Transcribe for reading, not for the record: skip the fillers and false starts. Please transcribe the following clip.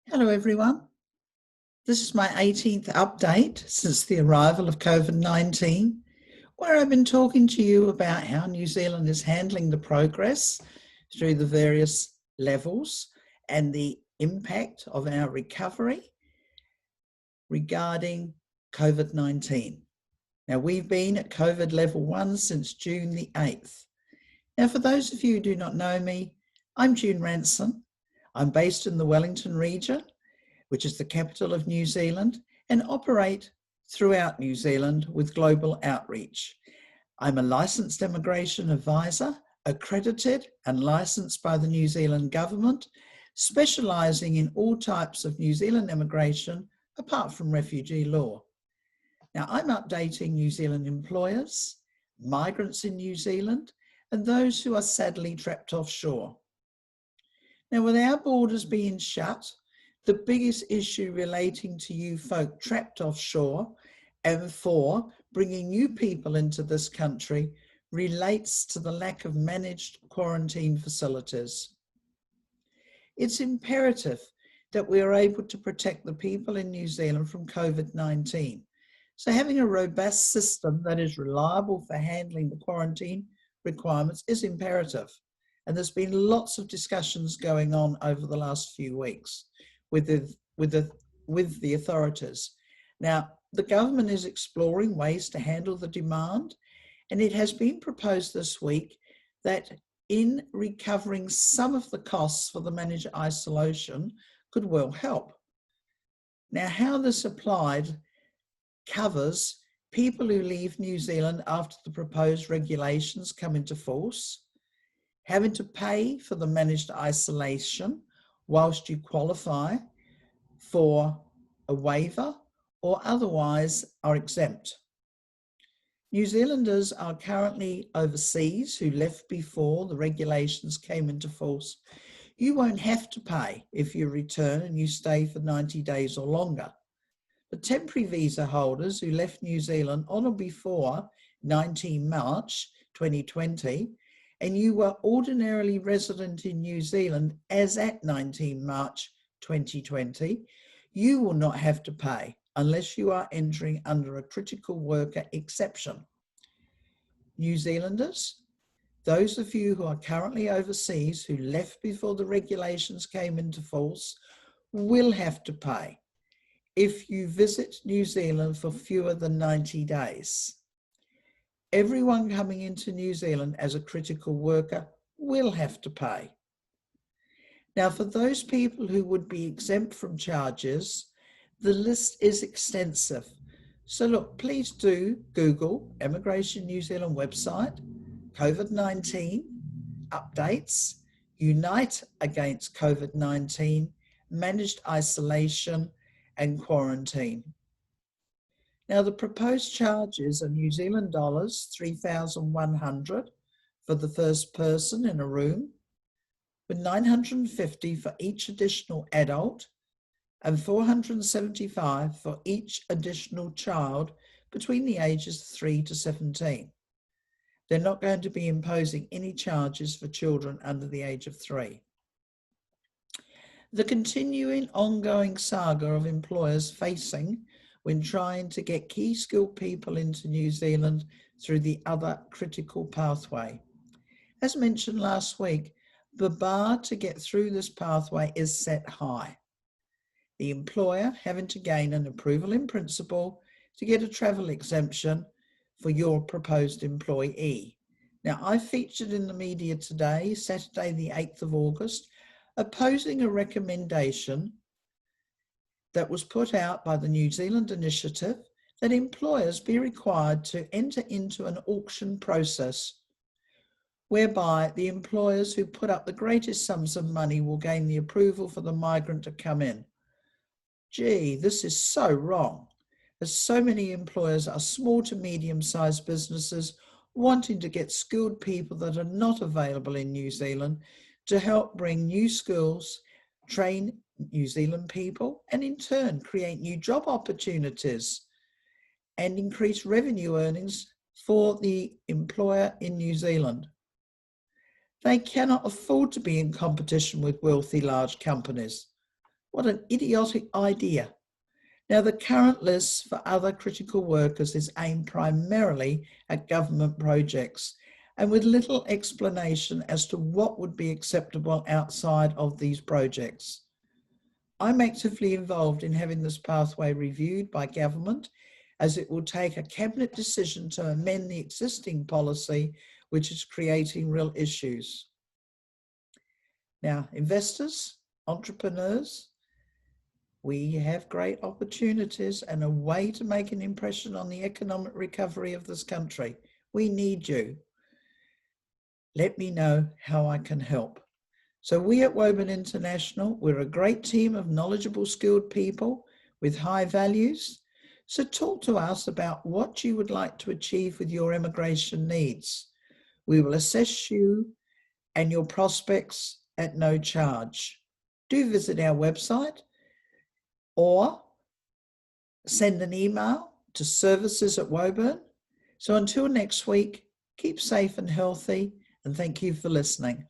Hello everyone. This is my 18th update since the arrival of COVID-19, where I've been talking to you about how New Zealand is handling the progress through the various levels and the impact of our recovery regarding COVID-19. Now, we've been at COVID level 1 since June the 8th. Now, for those of you who do not know me, I'm Ranson. I'm based in the Wellington region, which is the capital of New Zealand, and operate throughout New Zealand with global outreach. I'm a licensed immigration advisor, accredited and licensed by the New Zealand government, specialising in all types of New Zealand immigration apart from refugee law. Now, I'm updating New Zealand employers, migrants in New Zealand, and those who are sadly trapped offshore. Now, with our borders being shut, the biggest issue relating to you folk trapped offshore and for bringing new people into this country relates to the lack of managed quarantine facilities. It's imperative that we are able to protect the people in New Zealand from COVID-19. So having a robust system that is reliable for handling the quarantine requirements is imperative. And there's been lots of discussions going on over the last few weeks with the authorities. Now, the government is exploring ways to handle the demand, and it has been proposed this week that in recovering some of the costs for the managed isolation could well help. Now, how this applied covers people who leave New Zealand after the proposed regulations come into force, having to pay for the managed isolation whilst you qualify for a waiver or otherwise are exempt. New Zealanders are currently overseas who left before the regulations came into force. You won't have to pay if you return and you stay for 90 days or longer. But temporary visa holders who left New Zealand on or before 19 March 2020 and you were ordinarily resident in New Zealand as at 19 March 2020, you will not have to pay unless you are entering under a critical worker exception. New Zealanders, those of you who are currently overseas who left before the regulations came into force, will have to pay if you visit New Zealand for fewer than 90 days. Everyone coming into New Zealand as a critical worker will have to pay. Now, for those people who would be exempt from charges, the list is extensive. So look, please do Google Immigration New Zealand website, COVID-19 updates, Unite Against COVID-19, Managed Isolation and Quarantine. Now, the proposed charges are New Zealand dollars 3,100 for the first person in a room, with 950 for each additional adult and 475 for each additional child between the ages 3 to 17. They're not going to be imposing any charges for children under the age of 3. The continuing ongoing saga of employers facing when trying to get key skilled people into New Zealand through the other critical pathway. As mentioned last week, the bar to get through this pathway is set high. The employer having to gain an approval in principle to get a travel exemption for your proposed employee. Now, I featured in the media today, Saturday the 8th of August, opposing a recommendation that was put out by the New Zealand Initiative that employers be required to enter into an auction process whereby the employers who put up the greatest sums of money will gain the approval for the migrant to come in. Gee, this is so wrong, as so many employers are small to medium-sized businesses wanting to get skilled people that are not available in New Zealand to help bring new skills, train New Zealand people, and in turn create new job opportunities and increase revenue earnings for the employer in New Zealand. They cannot afford to be in competition with wealthy large companies. What an idiotic idea. Now, the current list for other critical workers is aimed primarily at government projects and with little explanation as to what would be acceptable outside of these projects. I'm actively involved in having this pathway reviewed by government, as it will take a cabinet decision to amend the existing policy, which is creating real issues. Now, investors, entrepreneurs, we have great opportunities and a way to make an impression on the economic recovery of this country. We need you. Let me know how I can help. So we at Woburn International, we're a great team of knowledgeable, skilled people with high values. So talk to us about what you would like to achieve with your immigration needs. We will assess you and your prospects at no charge. Do visit our website or send an email to services@Woburn. So until next week, keep safe and healthy, and thank you for listening.